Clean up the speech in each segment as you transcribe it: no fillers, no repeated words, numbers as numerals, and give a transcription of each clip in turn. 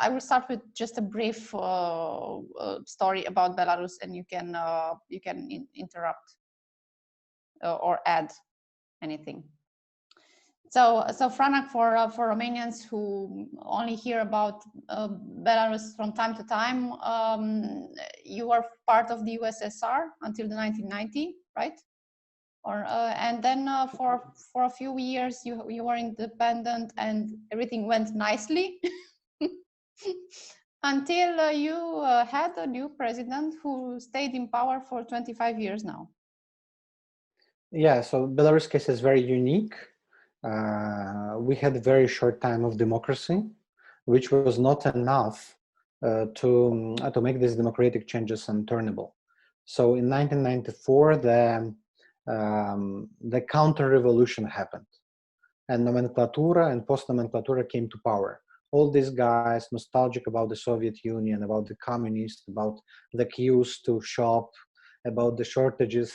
I will start with just a brief story about Belarus, and you can interrupt or add anything. So Franak, for Romanians who only hear about Belarus from time to time, you were part of the USSR until the 1990, right? Or and then for a few years you were independent and everything went nicely until you had a new president who stayed in power for 25 years now. Yeah, so Belarus case is very unique. We had a very short time of democracy, which was not enough to make these democratic changes unturnable. So in 1994, the counter-revolution happened, and nomenclatura and post-nomenclatura came to power. All these guys nostalgic about the Soviet Union, about the communists, about the queues to shop, about the shortages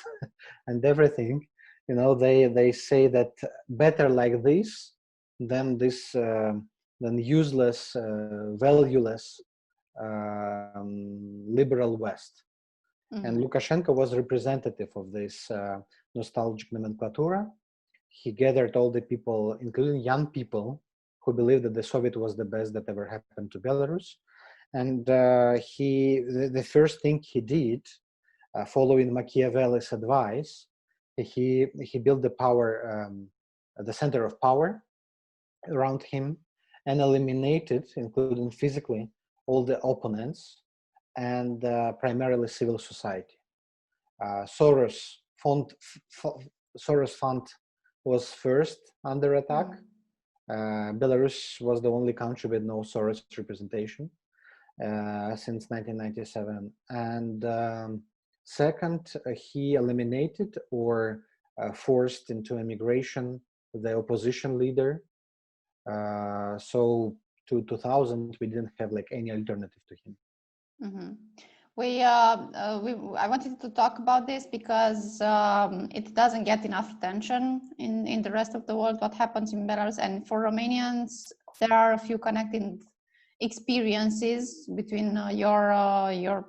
and everything, you know, they say that better like this than this than useless, valueless liberal West. Mm-hmm. And Lukashenko was representative of this nostalgic nomenclatura. He gathered all the people, including young people, who believed that the Soviet was the best that ever happened to Belarus. And the first thing he did, following Machiavelli's advice, he built the power, the center of power around him, and eliminated, including physically, all the opponents and primarily civil society. Soros Fund was first under attack. Belarus was the only country with no Soros representation since 1997. And second, he eliminated or forced into emigration the opposition leader. So to 2000, we didn't have like any alternative to him. Mm-hmm. I wanted to talk about this because it doesn't get enough attention in the rest of the world, what happens in Belarus. And for Romanians, there are a few connecting experiences between your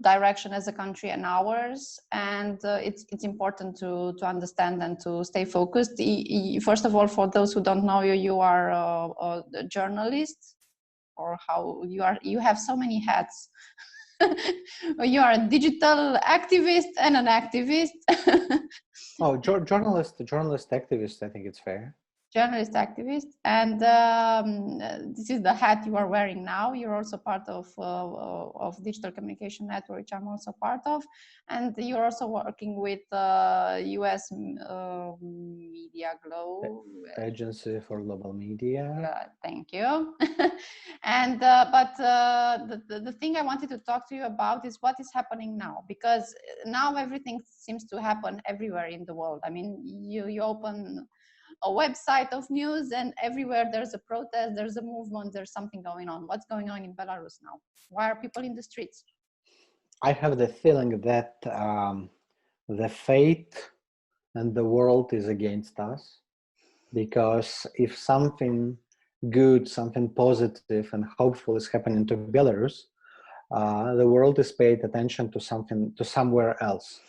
direction as a country and ours, and it's important to understand and to stay focused. First of all, for those who don't know you, you are a journalist, or how you have so many hats. You are a digital activist and an activist. Journalist, activist, I think it's fair. Journalist, activist, and this is the hat you are wearing now. You're also part of Digital Communication Network, which I'm also part of, and you're also working with U.S. Media Globe Agency for Global Media. Thank you. And but the thing I wanted to talk to you about is what is happening now, because now everything seems to happen everywhere in the world. I mean, you open a website of news and everywhere there's a protest, there's a movement, there's something going on. What's going on in Belarus now? Why are people in the streets? I have the feeling that the fate and the world is against us, because if something good, something positive and hopeful is happening to Belarus, the world is paid attention to somewhere else.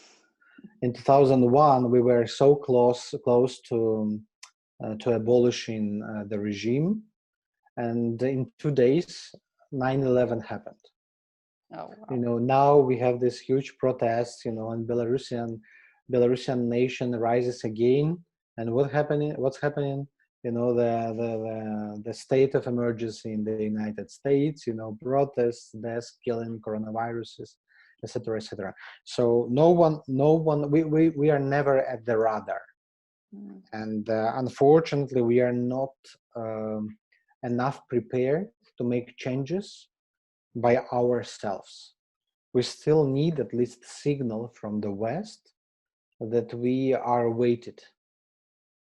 In 2001, we were so close to abolishing the regime, and in 2 days 9/11 happened. Oh, wow. You know, now we have this huge protest, you know, and Belarusian nation rises again. And what's happening, you know, the state of emergency in the United States, you know, protests, deaths, killing, coronaviruses, etc., etc. So no one, we are never at the radar. And unfortunately, we are not enough prepared to make changes by ourselves. We still need at least signal from the West that we are weighted.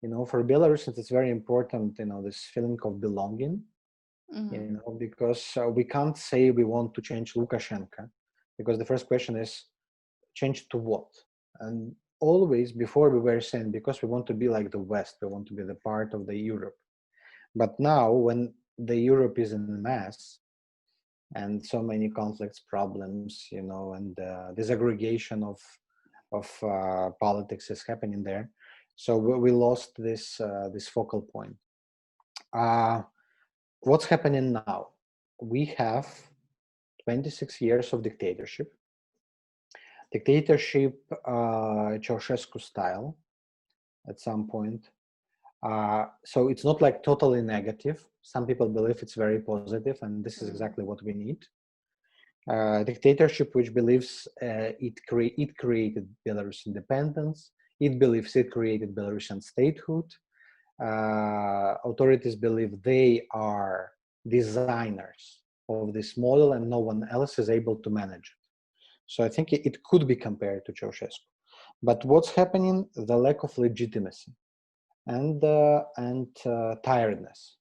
You know, for Belarusians, it's very important, you know, this feeling of belonging, you know, because we can't say we want to change Lukashenko, because the first question is, change to what? And always before we were saying, because we want to be like the West, we want to be the part of the Europe. But now when the Europe is in a mess, and so many conflicts, problems, you know, and disaggregation of politics is happening there. So we lost this this focal point. What's happening now? We have 26 years of dictatorship. Dictatorship, Ceausescu style, at some point. So it's not like totally negative. Some people believe it's very positive, and this is exactly what we need. Dictatorship which believes it created Belarus independence. It believes it created Belarusian statehood. Authorities believe they are designers of this model and no one else is able to manage it. So I think it could be compared to Ceausescu. But what's happening? The lack of legitimacy and tiredness.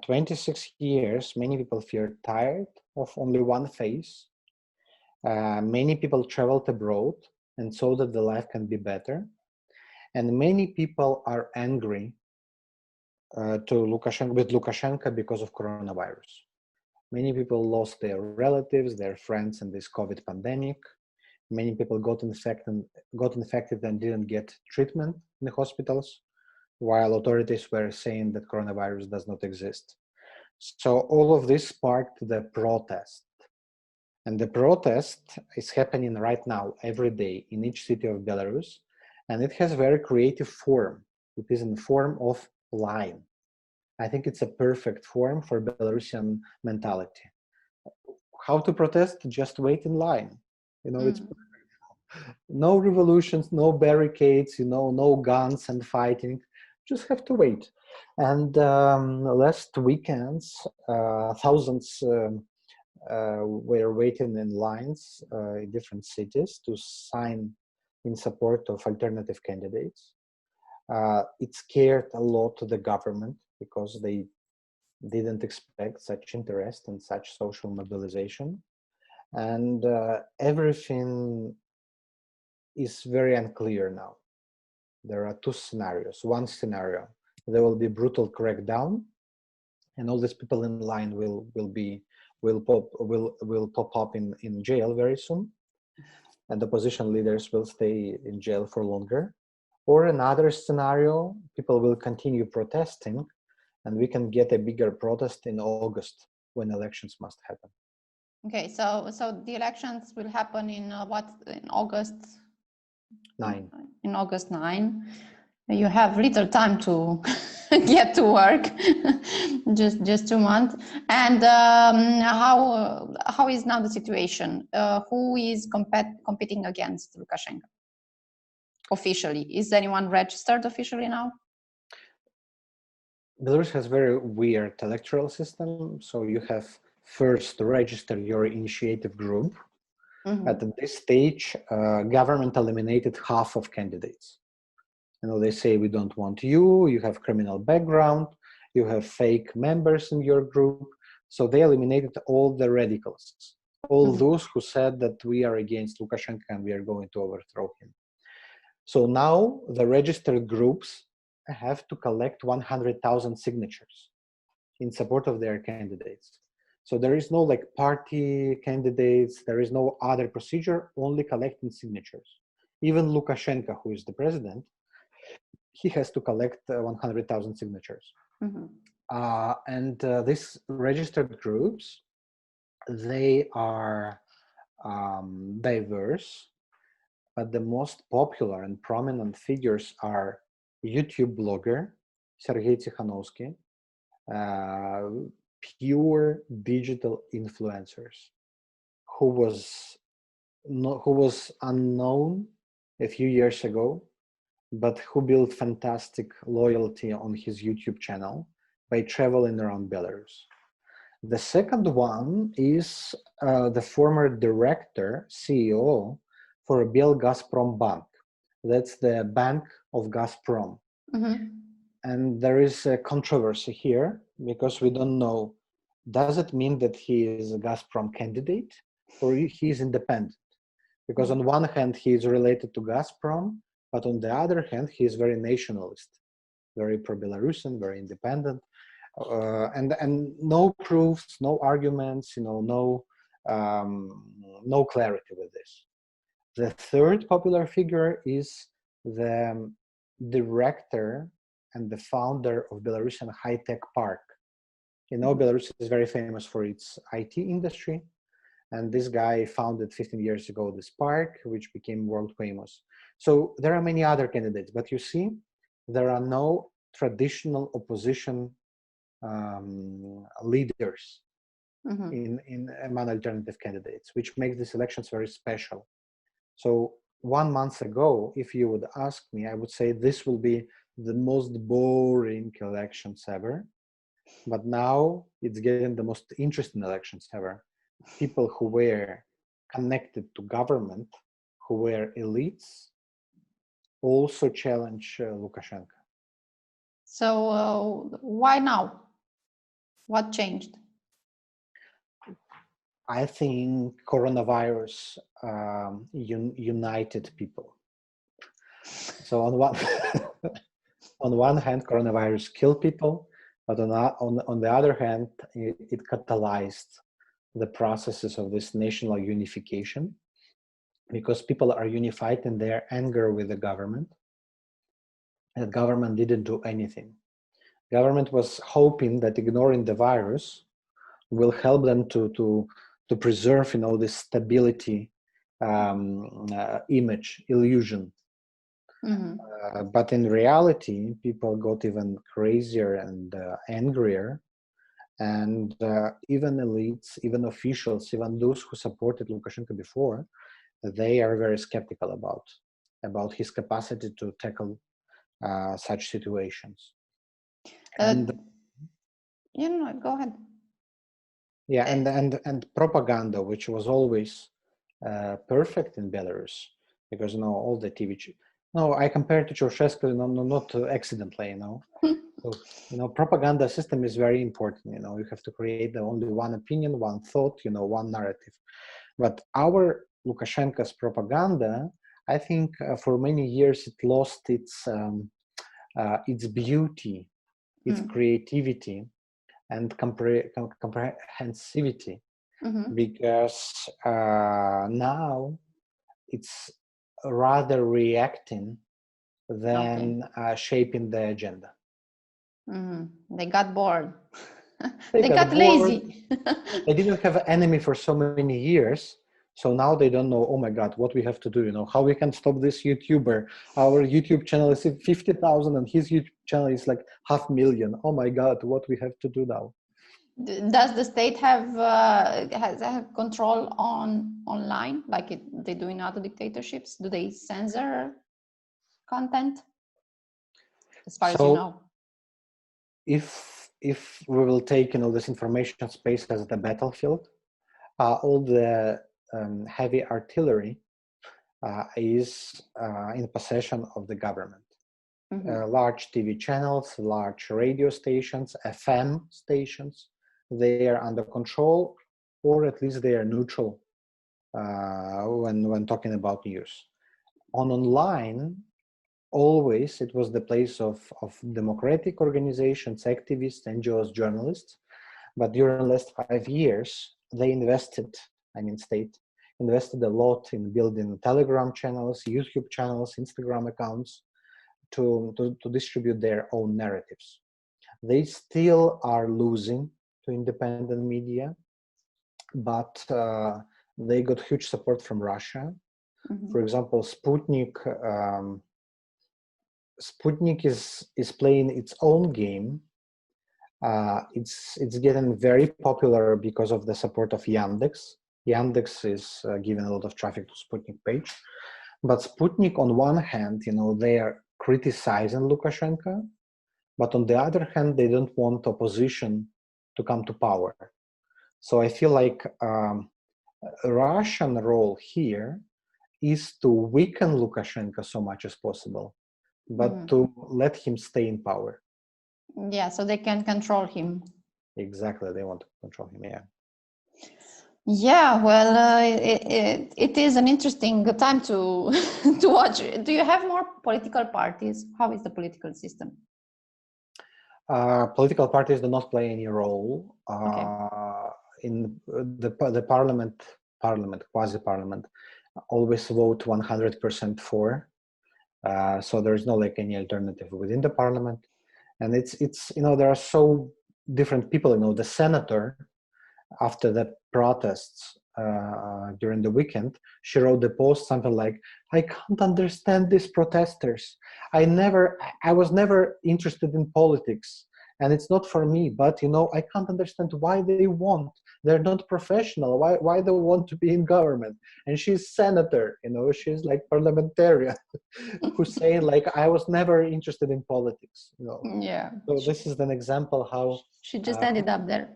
26 years, many people feel tired of only one phase. Many people traveled abroad and saw that the life can be better. And many people are angry with Lukashenko because of coronavirus. Many people lost their relatives, their friends in this COVID pandemic. Many people got infected and didn't get treatment in the hospitals, while authorities were saying that coronavirus does not exist. So all of this sparked the protest. And the protest is happening right now, every day, in each city of Belarus. And it has a very creative form. It is in the form of line. I think it's a perfect form for Belarusian mentality. How to protest? Just wait in line. You know, it's no revolutions, no barricades, you know, no guns and fighting. Just have to wait. And last weekends, thousands were waiting in lines in different cities to sign in support of alternative candidates. It scared a lot to the government because they didn't expect such interest and such social mobilization. And everything is very unclear now. There are two scenarios. One scenario, there will be brutal crackdown, and all these people in line will pop up in jail very soon, and opposition leaders will stay in jail for longer. Or another scenario, people will continue protesting, and we can get a bigger protest in August when elections must happen. Okay, so the elections will happen in in August 9. In August 9. You have little time to get to work, just 2 months. And how is now the situation? Who is competing against Lukashenko officially? Is anyone registered officially now? Belarus has very weird electoral system. So you have first to register your initiative group. At this stage, government eliminated half of candidates. You know, they say, we don't want you, you have criminal background, you have fake members in your group. So they eliminated all the radicals, all those who said that we are against Lukashenko and we are going to overthrow him. So now the registered groups have to collect 100,000 signatures in support of their candidates. So there is no like party candidates, there is no other procedure, only collecting signatures. Even Lukashenko, who is the president, he has to collect 100,000 signatures. And these registered groups, they are diverse, but the most popular and prominent figures are YouTube blogger Sergei Tikhanovsky, pure digital influencers who was unknown a few years ago, but who built fantastic loyalty on his YouTube channel by traveling around Belarus. The second one is the former director, CEO for Belgazprom Bank. That's the bank of Gazprom. And there is a controversy here because we don't know, does it mean that he is a Gazprom candidate or he is independent? Because on one hand, he is related to Gazprom, but on the other hand, he is very nationalist, very pro-Belarusian, very independent. and no proofs, no arguments, no clarity with this. The third popular figure is the director and the founder of Belarusian high-tech park. Belarus is very famous for its IT industry, and this guy founded 15 years ago this park, which became world famous. So there are many other candidates, but you see, there are no traditional opposition leaders in among alternative candidates, which makes these elections very special. So 1 month ago, if you would ask me, I would say this will be the most boring elections ever. But now it's getting the most interesting elections ever. People who were connected to government, who were elites, also challenge Lukashenko. So why now? What changed? I think coronavirus united people. So on one hand, coronavirus killed people, but on the other hand, it catalyzed the processes of this national unification, because people are unified in their anger with the government. And the government didn't do anything. Government was hoping that ignoring the virus will help them to preserve, this stability image, illusion. But in reality, people got even crazier and angrier. And even elites, even officials, even those who supported Lukashenko before, they are very skeptical about his capacity to tackle such situations. Go ahead. Yeah, and propaganda, which was always perfect in Belarus, because all the TV. No, I compare it to Ceausescu, not accidentally, So, propaganda system is very important. You have to create only one opinion, one thought, one narrative. But our Lukashenko's propaganda, I think, for many years it lost its beauty, its creativity, and comprehensivity, because now it's rather reacting than shaping the agenda. They got bored. They got lazy. They didn't have an enemy for so many years, so now they don't know, oh my God, what we have to do, how we can stop this YouTuber. Our YouTube channel is 50,000 and his YouTube channel is like 500,000. Oh my God, what we have to do now? Does the state have control online, like they do in other dictatorships? Do they censor content, as far as you know? If we will take this information space as the battlefield, all the heavy artillery is in possession of the government. Large TV channels, large radio stations, FM stations, they are under control, or at least they are neutral when talking about news. Online, always it was the place of democratic organizations, activists, NGOs, journalists. But during the last 5 years, they state invested a lot in building Telegram channels, YouTube channels, Instagram accounts to distribute their own narratives. They still are losing to independent media, but they got huge support from Russia. For example, Sputnik is playing its own game. It's getting very popular because of the support of Yandex. Yandex is giving a lot of traffic to Sputnik page. But Sputnik, on one hand, they are criticizing Lukashenko, but on the other hand, they don't want opposition to come to power. So I feel like Russian role here is to weaken Lukashenko so much as possible, but to let him stay in power. Yeah, so they can control him. Exactly, they want to control him, yeah. Yeah, well, it is an interesting time to watch. Do you have more political parties? How is the political system? Political parties do not play any role Okay. in the parliament, quasi-parliament, always vote 100% for. So there is no like any alternative within the parliament, and it's there are so different people. The senator, after the protests during the weekend, she wrote the post something like, "I can't understand these protesters. I was never interested in politics, and it's not for me. But I can't understand why they want. They're not professional. Why they want to be in government?" And she's senator. She's like parliamentarian, who's saying like, "I was never interested in politics." Yeah. So this is an example how She just ended up there.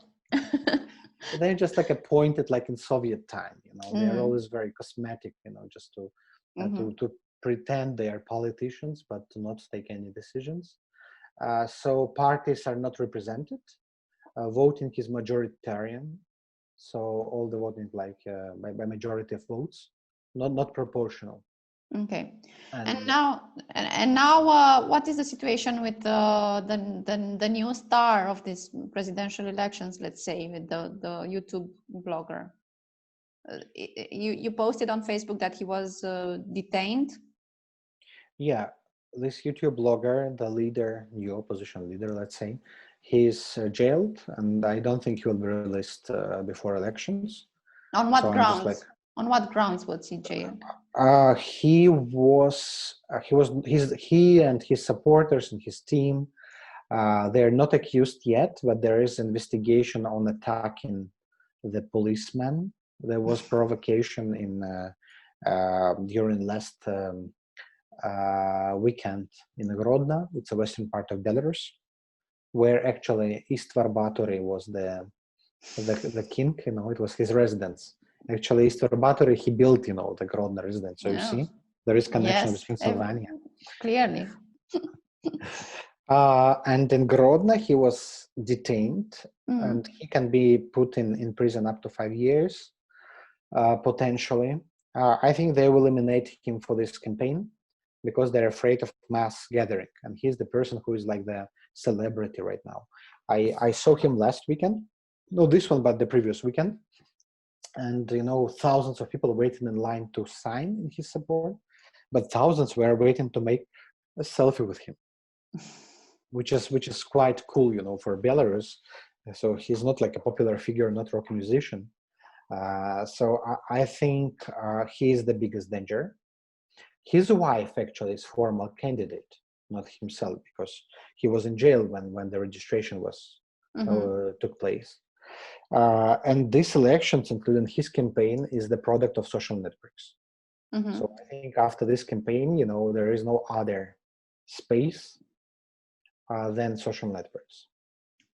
they're just like appointed like in Soviet time, they're always very cosmetic, just to pretend they are politicians, but to not take any decisions. So parties are not represented. Voting is majoritarian. So all the voting like by majority of votes, not proportional. Okay. And yeah. now, what is the situation with the new star of these presidential elections? Let's say with the YouTube blogger. You posted on Facebook that he was detained. Yeah, this YouTube blogger, the leader, new opposition leader, let's say, he's jailed, and I don't think he will be released before elections. On what grounds? On what grounds was he jailed? He and his supporters and his team, they're not accused yet, but there is investigation on attacking the policeman. There was provocation during last weekend in Grodno. It's a western part of Belarus, where actually Istvar Batory was the king. It was his residence. Actually, Istvar Batory, he built, the Grodno residence. So you see, there is connection with Pennsylvania. Clearly. And in Grodno, he was detained, and he can be put in prison up to 5 years, potentially. I think they will eliminate him for this campaign because they're afraid of mass gathering. And he's the person who is like the celebrity right now. I saw him last weekend. Not this one, but the previous weekend. And, thousands of people waiting in line to sign in his support, but thousands were waiting to make a selfie with him, which is quite cool, for Belarus. So he's not like a popular figure, not rock musician. So I think he is the biggest danger. His wife actually is formal candidate, not himself, because he was in jail when the registration was took place. And these elections, including his campaign, is the product of social networks. So I think after this campaign, there is no other space than social networks.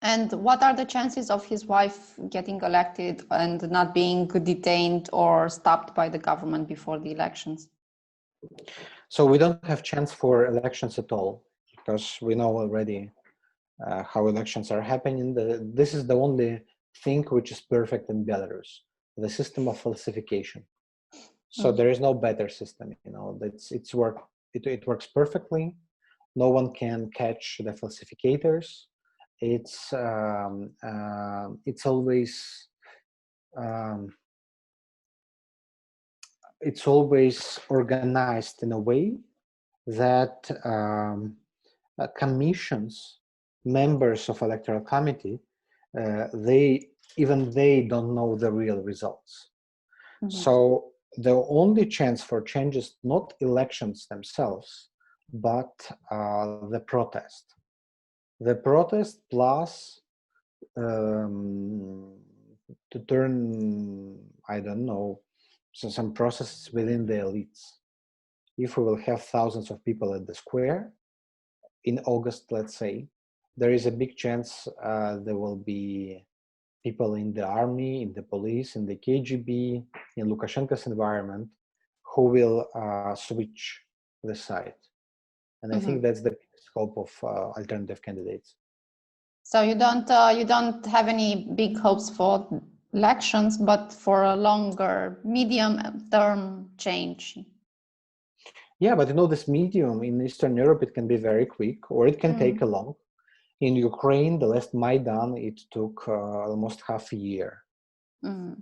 And what are the chances of his wife getting elected and not being detained or stopped by the government before the elections? So we don't have chance for elections at all, because we know already how elections are happening. This is the only thing which is perfect in Belarus, the system of falsification. So there is no better system, it works perfectly. No one can catch the falsificators. It's always organized in a way that commissions, members of electoral committee, they don't know the real results. So the only chance for change is not elections themselves, but the protest. The protest plus to turn, I don't know, some processes within the elites. If we will have thousands of people at the square in August, let's say, there is a big chance there will be people in the army, in the police, in the KGB, in Lukashenko's environment, who will switch the side. And I think that's the scope of alternative candidates. So you don't have any big hopes for elections, but for a longer, medium-term change. Yeah, but this medium in Eastern Europe, it can be very quick, or it can take a long. In Ukraine, the last Maidan, it took almost half a year.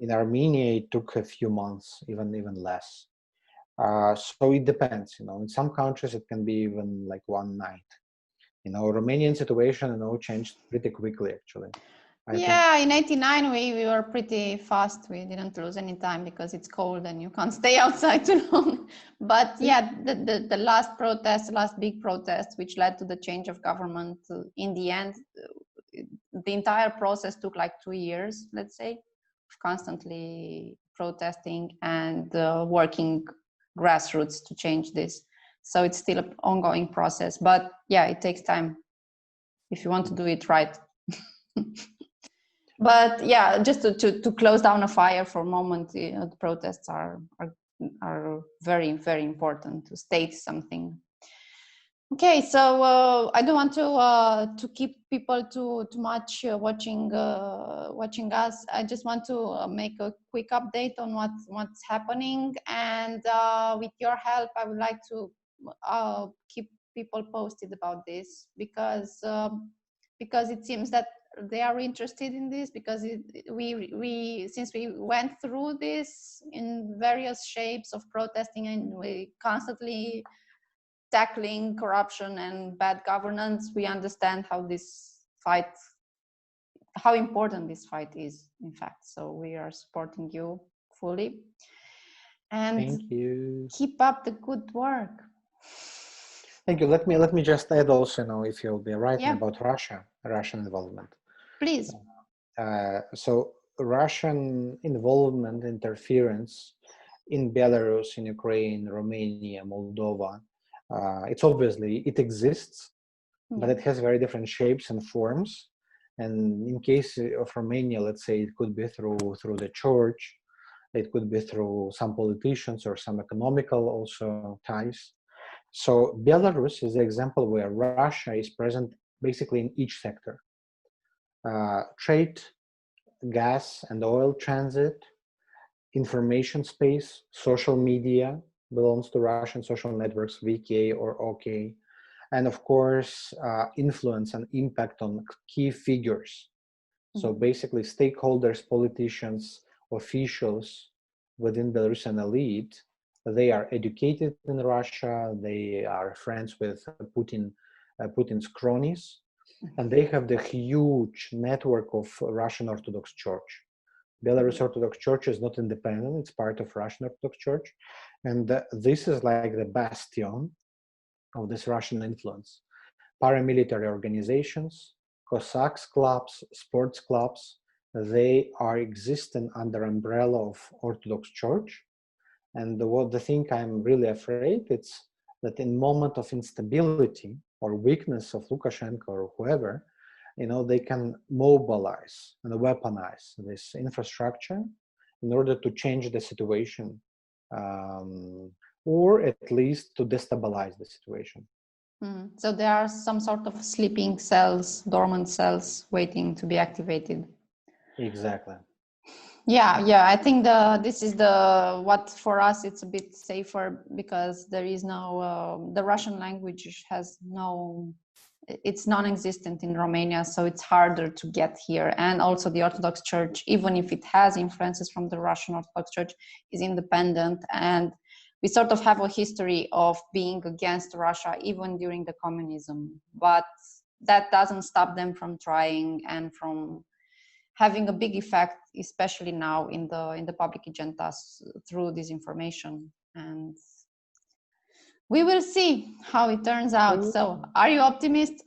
In Armenia, it took a few months, even less. So it depends, in some countries it can be even like one night. Romanian situation, changed pretty quickly, actually. In 89 we were pretty fast. We didn't lose any time because it's cold and you can't stay outside too long. But the last big protest, which led to the change of government, in the end, the entire process took like 2 years, let's say, of constantly protesting and working grassroots to change this. So it's still an ongoing process, but it takes time if you want to do it right. But just to close down a fire for a moment, the protests are very, very important to state something. Okay, so I don't want to keep people too much watching us. I just want to make a quick update on what's happening, and with your help, I would like to keep people posted about this, because it seems that they are interested in this, because since we went through this in various shapes of protesting, and we constantly tackling corruption and bad governance, we understand how important this fight is, in fact. So we are supporting you fully, and thank you. Keep up the good work. Thank you. Let me just add also, if you'll be writing about Russian involvement. Please. So Russian involvement, interference in Belarus, in Ukraine, Romania, Moldova, it exists, but it has very different shapes and forms. And in case of Romania, let's say, it could be through the church, it could be through some politicians or some economical also ties. So Belarus is the example where Russia is present basically in each sector. Trade, gas and oil transit, information space, social media belongs to Russian social networks, VK or OK, and of course, influence and impact on key figures. So basically stakeholders, politicians, officials within Belarusian elite, they are educated in Russia, they are friends with Putin's cronies, and they have the huge network of Russian Orthodox Church. Belarus Orthodox Church is not independent, it's part of Russian Orthodox Church. And this is like the bastion of this Russian influence. Paramilitary organizations, Cossacks clubs, sports clubs, they are existing under umbrella of Orthodox Church. And the thing I'm really afraid, it's that in moment of instability or weakness of Lukashenko or whoever, they can mobilize and weaponize this infrastructure in order to change the situation, or at least to destabilize the situation. So there are some sort of sleeping cells, dormant cells waiting to be activated. Exactly. I think this is what for us it's a bit safer, because there is no the Russian language it's non-existent in Romania, so it's harder to get here. And also the Orthodox Church, even if it has influences from the Russian Orthodox Church, is independent, and we sort of have a history of being against Russia even during the communism, but that doesn't stop them from trying and from having a big effect, especially now in the public agenda through disinformation. And we will see how it turns out. So, are you optimist?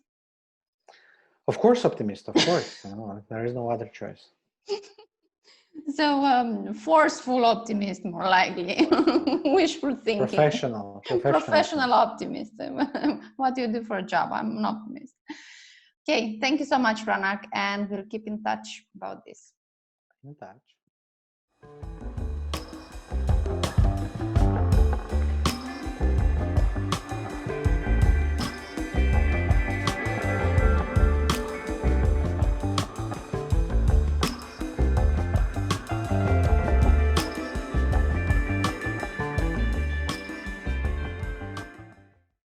Of course, optimist. Of course, there is no other choice. So, forceful optimist, more likely. Wishful thinking. Professional optimist. What do you do for a job? I'm an optimist. Okay, thank you so much, Franak, and we'll keep in touch about this. In touch.